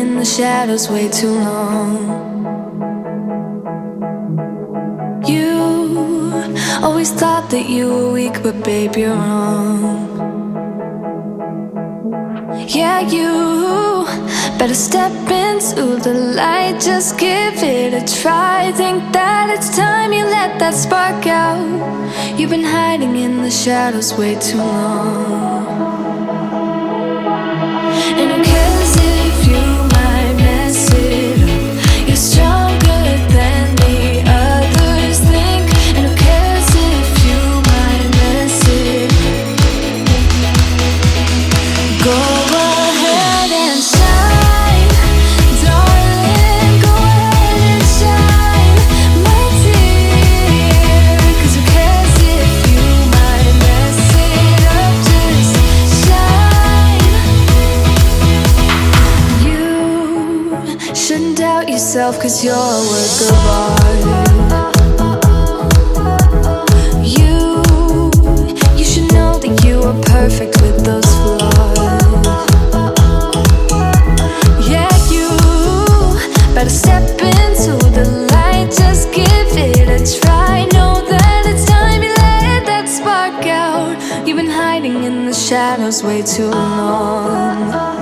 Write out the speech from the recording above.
in the shadows way too long. You always thought that you were weak, but babe, you're wrong. Yeah, you better step into the light, just give it a try. Think that it's time you let that spark out. You've been hiding in the shadows way too long. And who cares if you might mess it up? You're stronger than the others think. And who cares if you might mess it up? Go ahead and shine, darling, go ahead and shine, my dear. 'Cause who cares if you might mess it up? Just shine. You shouldn't doubt yourself, 'cause you're a work of art. You should know that you are perfect with those flaws. Yeah, you better step into the light, just give it a try. Know that it's time you let that spark out. You've been hiding in the shadows way too long.